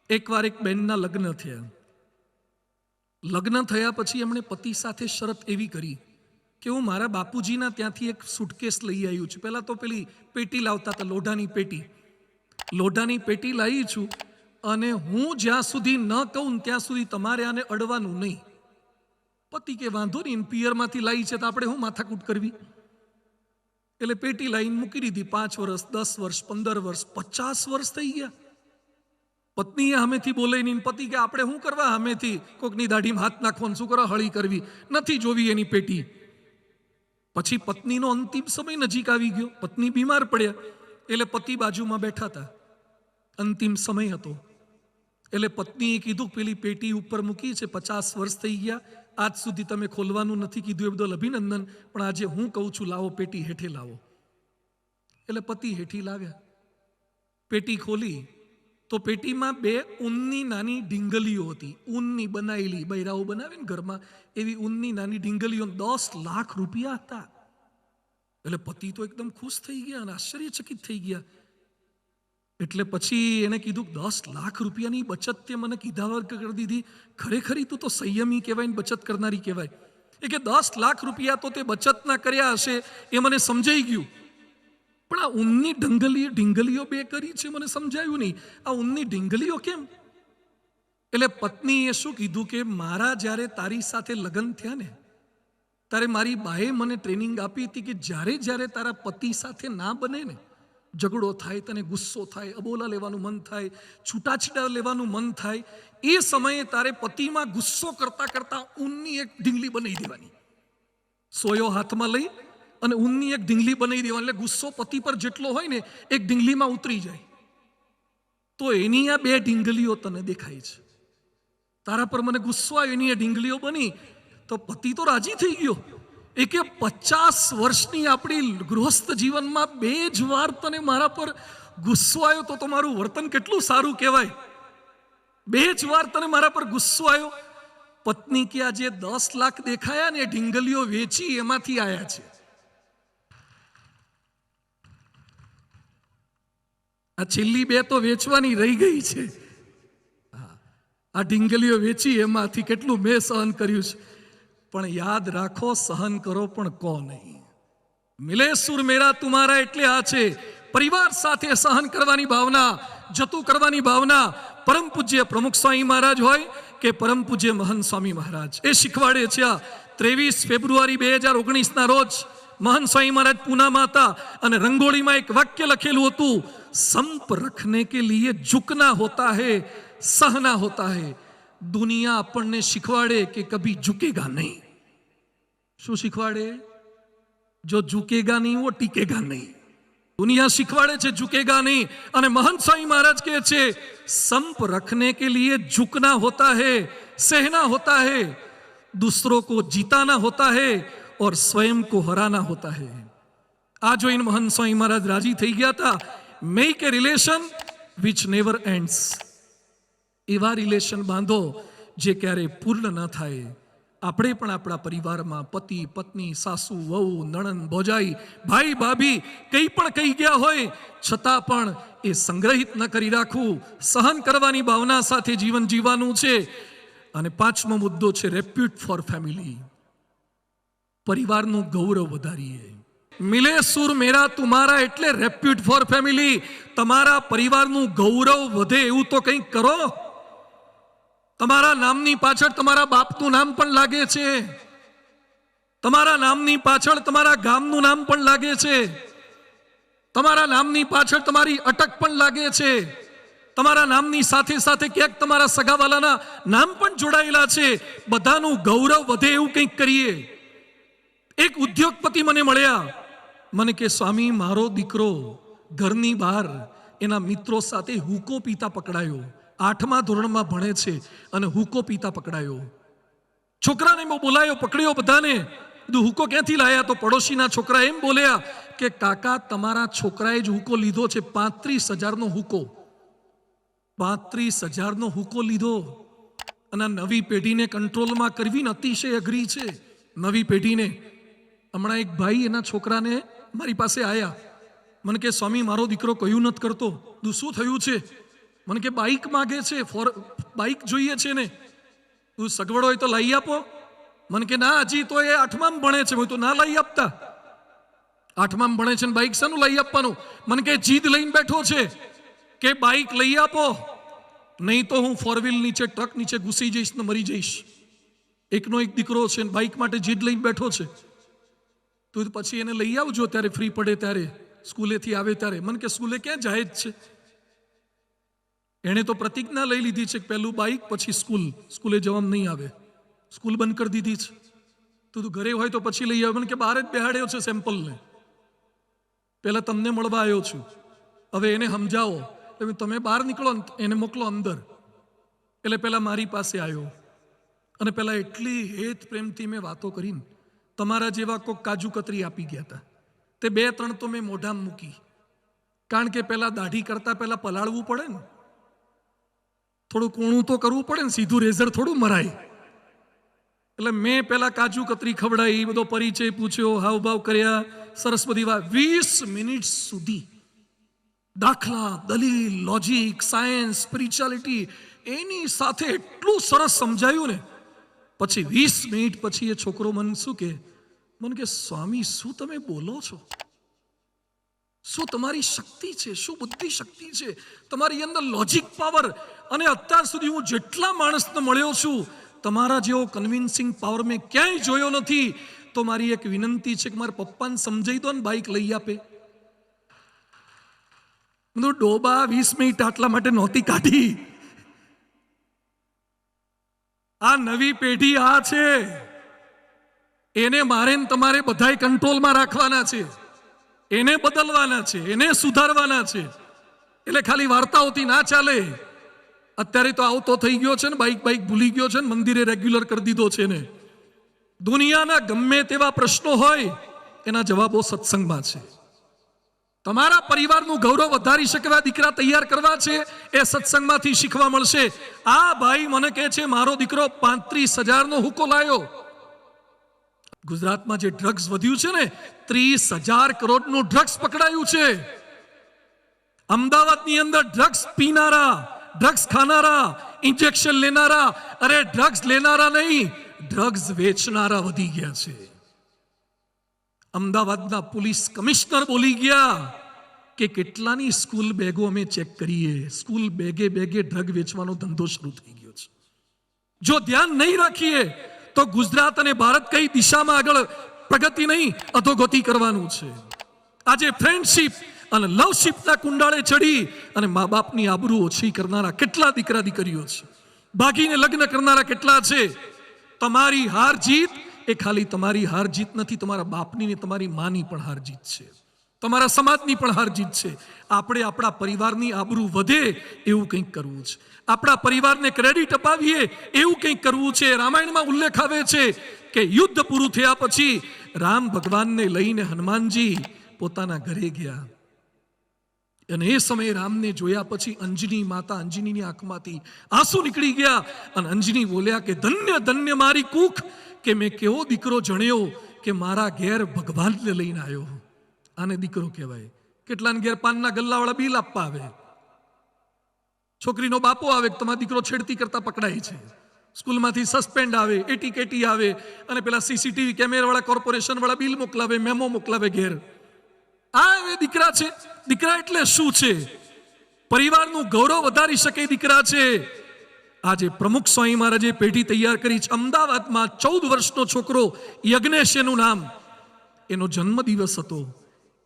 એકવાર એક બેનના લગ્ન થયા. લગ્ન થયા પછી એમણે પતિ સાથે શરત એવી કરી કે હું મારા બાપુજીના ત્યાંથી એક સુટકેસ લઈ આવ્યું છું. પહેલાં તો પેલી પેટી લાવતા હતા, લોઢાની પેટી લાવી છું, અને હું જ્યાં સુધી ન કહું ત્યાં સુધી તમારે આને અડવાનું નહીં. પતિ કે વાંધો નહીં, પિયરમાંથી લાવી છે તો આપણે હું માથાકૂટ કરવી. એટલે પેટી લાવીને મૂકી દીધી. 5 વર્ષ, 10 વર્ષ, 15 વર્ષ, 50 વર્ષ થઈ ગયા. પત્નીએ હમેથી બોલે નહીં. પતિ કે આપણે શું કરવા હમેથી કોકની દાઢીમાં હાથ નાખવાનું, શું કરવા હળી કરવી, નથી જોવી એની પેટી. પછી પત્નીનો અંતિમ સમય નજીક આવી ગયો. પત્ની બીમાર પડ્યા એટલે પતિ બાજુમાં બેઠા હતા. અંતિમ સમય હતો એટલે પત્નીએ કીધું પેલી પેટી ઉપર મૂકી છે, 50 વર્ષ થઈ ગયા, આજ સુધી તમે ખોલવાનું નથી કીધું, એ બદલ અભિનંદન, પણ આજે હું કહું છું લાવો પેટી હેઠે લાવો. એટલે પતિ હેઠી લાવ્યા. પેટી ખોલી તો પેટીમાં 2 ઊનની નાની ઢીંગલીઓ હતી. ઊનની બનાવેલી, બૈરાઓ બનાવે ને ઘરમાં, એવી ઊનની નાની ઢીંગલીઓ. 10 લાખ રૂપિયા હતા. એટલે પતિ તો એકદમ ખુશ થઈ ગયા અને આશ્ચર્યચકિત થઈ ગયા. એટલે પછી એને કીધું, 10 લાખ રૂપિયાની બચત તે મને કીધા વગર કરી દીધી, ખરેખર તું તો સંયમી કહેવાય ને બચત કરનારી કહેવાય. એ કે 10 લાખ રૂપિયા તો તે બચત ના કર્યા હશે એ મને સમજાઈ ગયું, પણ આ ઊનની ઢીંગલીઓ 2 કરી છે મને સમજાયું નહીં. આ ઊનની ઢીંગલીઓ કેમ? એટલે પત્નીએ શું કીધું કે મારા જ્યારે તારી સાથે લગ્ન થયા ને ત્યારે મારી બાએ મને ટ્રેનિંગ આપી હતી કે જ્યારે તારા પતિ સાથે ના બને ને, ઝઘડો થાય, તને ગુસ્સો થાય, અબોલા લેવાનું મન થાય, છૂટાછેડા લેવાનું મન થાય, એ સમયે તારે પતિમાં ગુસ્સો કરતા કરતા ઊનની એક ઢીંગલી બનાવી દેવાની. સોયો હાથમાં લઈ અને ઊનની એક ઢીંગલી બનાવી દેવાની. એટલે ગુસ્સો પતિ પર જેટલો હોય ને એક ઢીંગલીમાં ઉતરી જાય. તો એની આ 2 ઢીંગલીઓ તને દેખાય છે. તારા પર મને ગુસ્સો આવ્યો, એની એ ઢીંગલીઓ બની. તો પતિ તો રાજી થઈ ગયો. એ કે 50 વર્ષની આપણી ગૃહસ્થ જીવનમાં 2 જ વાર તને મારા પર ગુસ્સો આવ્યો તો તમારું વર્તન કેટલું સારું કહેવાય. 2 જ વાર તને મારા પર ગુસ્સો આવ્યો. પત્ની કે આ જે 10 લાખ દેખાયા ને એ ઢીંગલીઓ વેચી એમાંથી આયા છે. આ છેલ્લી 2 તો વેચવાની રહી ગઈ છે. આ ઢીંગલીઓ વેચી એમાંથી કેટલું મેં સહન કર્યું છે. પણ યાદ રાખો, સહન કરો પણ કો નહીં. મિલે સુર મેરા તુમારા એટલે આ છે, પરિવાર સાથે સહન કરવાની ભાવના, જતું કરવાની ભાવના. પરમ પૂજ્ય પ્રમુખ સ્વામી મહારાજ હોય કે પરમ પૂજ્ય મહંત સ્વામી મહારાજ, એ શીખવાડે છે. આ 23 ફેબ્રુઆરી 2019 રોજ મહંત સ્વામી મહારાજ પૂનામાં હતા અને રંગોળીમાં એક વાક્ય લખેલું હતું, સંપ રખને કે લીએ ઝુકના હોતા હૈ, સહના હોતા હૈ. દુનિયા આપણને શીખવાડે કે કભી ઝુકેગા નહીં. શું શીખવાડે? જો ઝુકેગા નહીં વો ટીકેગા નહીં. દુનિયા શીખવાડે છે ઝુકેગા નહીં, અને મહંત સ્વામી મહારાજ કહે છે સંપ રખને કે લીએ ઝુકના હોતા હૈ, सहना होता है, दूसरों को जीताना होता है और स्वयं को हराना होता है. આ જોઈને મહંત સ્વામી મહારાજ રાજી થઈ ગયા હતા. Make a relation which never ends. એવા રિલેશન બાંધો જે ક્યારેય પૂર્ણ ન થાય. આપણે પણ આપણા પરિવારમાં પતિ પત્ની, સાસુ વહુ, નણંદ ભોજાઈ, ભાઈ ભાભી કંઈ પણ કહી ગયા હોય છતાં પણ એ સંગ્રહિત ન કરી રાખવું. સહન કરવાની ભાવના સાથે જીવન જીવવાનું છે. અને 5મો મુદ્દો છે રેપ્યુટ ફોર ફેમિલી. પરિવારનું ગૌરવ વધારીએ. મિલે સુર મેરા તુમારા એટલે રેપ્યુટ ફોર ફેમિલી. તમારા પરિવારનું ગૌરવ વધે એવું તો કંઈક કરો. તમારા નામની પાછળ તમારા બાપનું નામ પણ લાગે છે. તમારા નામની પાછળ તમારા ગામનું નામ પણ લાગે છે. તમારા નામની પાછળ તમારી અટક પણ લાગે છે. તમારા નામની સાથે સાથે ક્યાંક તમારા સગાવાલાના નામ પણ જોડાયેલા છે. બધાનું ગૌરવ વધે એવું કંઈક કરીએ. એક ઉદ્યોગપતિ મને મળ્યા. મને કે સ્વામી, મારો દીકરો ઘરની બહાર એના મિત્રો સાથે હુકો પીતા પકડાયો. 8મા ધોરણમાં ભણે છે અને હુકો પીતા પકડાયો. છોકરાને બોલાયો, પકડ્યો બધાને. હુકો ક્યાંથી લાયા? તો પડોશીના છોકરા એમ બોલ્યા કે કાકા, તમારા છોકરાએ જ હુકો લીધો છે. 35,000નો હુકો. 35,000નો હુકો લીધો. અને નવી પેઢીને કંટ્રોલમાં કરવી ને અતિશય અઘરી છે. નવી પેઢીને. હમણાં એક ભાઈ એના છોકરાને મારી પાસે આવ્યા. મને કે સ્વામી, મારો દીકરો કયું નથી કરતો. શું થયું છે? મને કે બાઇક માગે છે, બાઇક જોઈએ છે ને, તું સગવડ હોય તો લઈ આપો. મને કે ના, હજી તો એ 8માં ભણે છે. હું તો ના લઈ આપતા. 8માં ભણે છે ને બાઇક શાનું લઈ આપવાનું? મને કે જીદ લઈને બેઠો છે કે બાઇક લઈ આપો, નહીં તો હું 4 વ્હીલ નીચે, ટ્રક નીચે ઘૂસી જઈશ ને મરી જઈશ. એકનો એક દીકરો છે ને બાઇક માટે જીદ લઈને બેઠો છે. તો પછી એને લઈ આવજો ત્યારે ફ્રી પડે ત્યારે, સ્કૂલેથી આવે ત્યારે. મને કે સ્કૂલે ક્યાં જાય જ છે? એણે તો પ્રતિજ્ઞા લઈ લીધી છે કે પહેલું બાઇક પછી સ્કૂલે જવામાં નહીં આવે. સ્કૂલ બંધ કરી દીધી છે. તું ઘરે હોય તો પછી લઈ આવે. મને કે બહાર જ બેહાડ્યો છે સેમ્પલને, પહેલા તમને મળવા આવ્યો છું. હવે એને સમજાવો, તમે બહાર નીકળો, એને મોકલો અંદર. એટલે પહેલા મારી પાસે આવ્યો અને પહેલા એટલી હેત પ્રેમથી મેં વાતો કરીને, તમારા જેવા કોક કાજુ કતરી આપી ગયા હતા. તે 2-3 તો મેં મોઢામાં મૂકી, કારણ કે પહેલા દાઢી કરતા પહેલા પલાળવું પડે ને, થોડું કોણું તો કરવું પડે ને, સીધું રેઝર થોડું મરાય. એટલે મેં પહેલા કાજુ કતરી ખવડાવી, બધો પરિચય પૂછ્યો, હાવભાવ કર્યા, સરસ બધી વાત. 20 મિનિટ સુધી દાખલા, દલીલ, લોજિક, સાયન્સ, સ્પિરિચ્યુઆલિટી એની સાથે એટલું સરસ સમજાયું ને. પછી 20 મિનિટ પછી એ છોકરો મને શું કે, મને કે સ્વામી શું તમે બોલો છો? શું તમારી શક્તિ છે? શું બુદ્ધિ શક્તિ છે તમારી અંદર, લોજિક પાવર? અને અત્યાર સુધી હું જેટલા માણસને મળ્યો છું, તમારા જેવો કન્વિન્સિંગ પાવર મેં ક્યાંય જોયો નથી. તો મારી એક વિનંતી છે કે મારા પપ્પાને સમજાઈ દો ને, બાઇક લઈ આપે. ડોબા 20 મિનિટ આટલા માટે નહોતી કાઢી. આ નવી પેઢી આ છે, એને મારે ને તમારે બધાય કંટ્રોલમાં રાખવાના છે, એને બદલવાના છે, એને સુધારવાના છે. એટલે ખાલી વાર્તાઓથી ના ચાલે. અત્યારે તો આવતો થઈ ગયો છે ને, બાઇક ભૂલી ગયો છે ને, મંદિરે રેગ્યુલર કરી દીધો છે ને. દુનિયાના ગમે તેવા પ્રશ્નો હોય એના જવાબો સત્સંગમાં છે. તમારા પરિવારનું ગૌરવ વધારી શકે એવા દીકરા તૈયાર કરવા છે, એ સત્સંગમાંથી શીખવા મળશે. આ ભાઈ મને કહે છે મારો દીકરો 35,000 હુક્કો લાયો. ગુજરાતમાં જે ડ્રગ્સ વધ્યું છે ને, 30,000 કરોડનું ડ્રગ્સ પકડાયું છે. અમદાવાદની અંદર ડ્રગ્સ પીનારા, ડ્રગ્સ ખાનારા, ઇન્જેક્શન લેનારા, અરે ડ્રગ્સ લેનારા નહીં, ડ્રગ્સ વેચનારા વધી ગયા છે. અમદાવાદના પોલીસ કમિશનર બોલી ગયા કે કેટલાની સ્કૂલ બેગો અમે ચેક કરીએ, સ્કૂલ બેગે ડ્રગ વેચવાનો ધંધો શરૂ થઈ ગયો છે. જો ધ્યાન નહીં રાખીએ તો ગુજરાત અને ભારત કઈ દિશામાં આગળ પ્રગતિ નહીં, અધોગતિ કરવાનું છે. આજે ફ્રેન્ડશિપ અને લવશિપના કુંડાળે ચડી અને મા બાપની આબરૂ ઓછી કરનારા કેટલા દીકરા દીકરીઓ છે, ભાગીને લગ્ન કરનારા કેટલા છે. તમારી હાર જીત એ ખાલી તમારી હાર જીત નથી, તમારા બાપની ને તમારી માની પણ હાર જીત છે, તમારા સમાજની પણ હાર જીત છે. આપણે આપણા પરિવારની આબરૂ વધે એવું કંઈક કરવું છે, આપણા પરિવારને ક્રેડિટ અપાવીએ એવું કંઈક કરવું છે. રામાયણમાં ઉલ્લેખ આવે છે કે યુદ્ધ પૂરું થયા પછી રામ ભગવાનને લઈને હનુમાનજી પોતાના ઘરે ગયા અને એ સમયે રામને જોયા પછી અંજની માતા, અંજનીની આંખમાંથી આંસુ નીકળી ગયા અને અંજની બોલ્યા કે ધન્ય ધન્ય મારી કુખ, કે મેં કેવો દીકરો જણ્યો કે મારા ઘેર ભગવાનને લઈને આવ્યો. આને દીકરો કહેવાય. કેટલાને ઘેર પાનના ગલ્લાવાળા બિલ આપવા આવે, છોકરીનો બાપો આવે કે તમારો દીકરો છેડતી કરતા પકડાય છે, સ્કૂલમાંથી સસ્પેન્ડ આવે, એટી આવે અને પેલા સીસીટીવી કેમેરાવાળા કોર્પોરેશન વાળા બિલ મોકલાવે, મેમો મોકલાવે ઘેર. આ એ દીકરા છે. દીકરા એટલે શું છે? પરિવારનું ગૌરવ વધારી શકે દીકરા છે. આજે પ્રમુખ સ્વામી મહારાજે પેઢી તૈયાર કરી છે. અમદાવાદમાં 14 વર્ષનો છોકરો યજ્ઞેશ એનું નામ, એનો જન્મદિવસ હતો.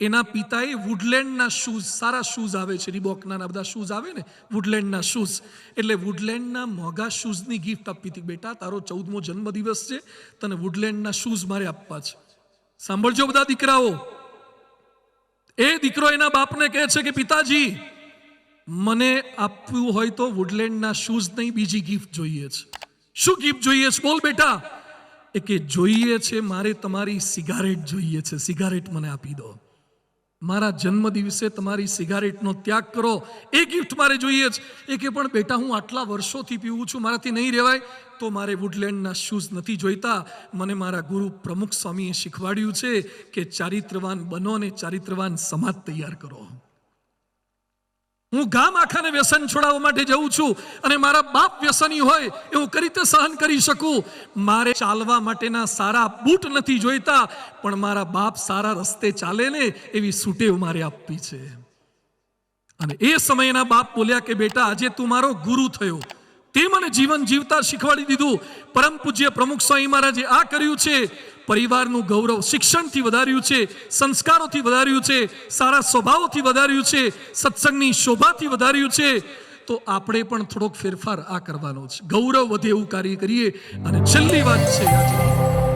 એના પિતાએ વુડલેન્ડના શૂઝ, સારા શૂઝ આવે છે, રીબોકના બધા શૂઝ આવે ને, વુડલેન્ડના શૂઝ, એટલે વુડલેન્ડના મોંઘા શૂઝની ગિફ્ટ આપી હતી. બેટા તારો 14મો જન્મદિવસ છે, તને વુડલેન્ડના શૂઝ મારે આપવા છે. સાંભળજો બધા દીકરાઓ. એ દીકરો એના બાપને કહે છે કે પિતાજી મને આપવું હોય તો વુડલેન્ડના શૂઝ નહીં, બીજી ગિફ્ટ જોઈએ છે. શું ગિફ્ટ જોઈએ છે? બોલ બેટા. એ કે જોઈએ છે મારે તમારી સિગારેટ જોઈએ છે, સિગારેટ મને આપી દો. મારા જન્મ દિવસે તમારી સિગારેટનો ત્યાગ કરો, એ ગિફ્ટ મારે જોઈએ છે. એ કે પણ બેટા હું આટલા વર્ષોથી પીવું છું, મારાથી નહીં રહેવાય. તો મારે વુડલેન્ડના શૂઝ નથી જોઈતા, મને મારા ગુરુ પ્રમુખ સ્વામીએ શીખવાડ્યું છે કે ચારિત્રવાન બનો અને ચારિત્રવાન સમાજ તૈયાર કરો. હું ગામ આખાને વ્યસન છોડાવવા માટે જઉં છું અને મારા બાપ વ્યસની હોય એ હું કઈ રીતે સહન કરી શકું? મારે ચાલવા માટેના સારા બૂટ નથી જોઈતા, પણ મારા બાપ સારા રસ્તે ચાલે ને એવી સુટેવ મારે આપવી છે. અને એ સમયના બાપ બોલ્યા કે બેટા, આજે તું મારો ગુરુ થયો, તે મને જીવન જીવતા શીખવાડી દીધું. પરમ પૂજ્ય પ્રમુખ સ્વામી મહારાજે આ કર્યું છે. પરિવારનું ગૌરવ શિક્ષણથી વધાર્યું છે, સંસ્કારોથી વધાર્યું છે, સારા સ્વભાવોથી વધાર્યું છે, સત્સંગની શોભાથી વધાર્યું છે. તો આપણે પણ થોડોક ફેરફાર આ કરવાનો છે. ગૌરવ વધે એવું કાર્ય કરીએ. અને છેલ્લી વાત છે આજે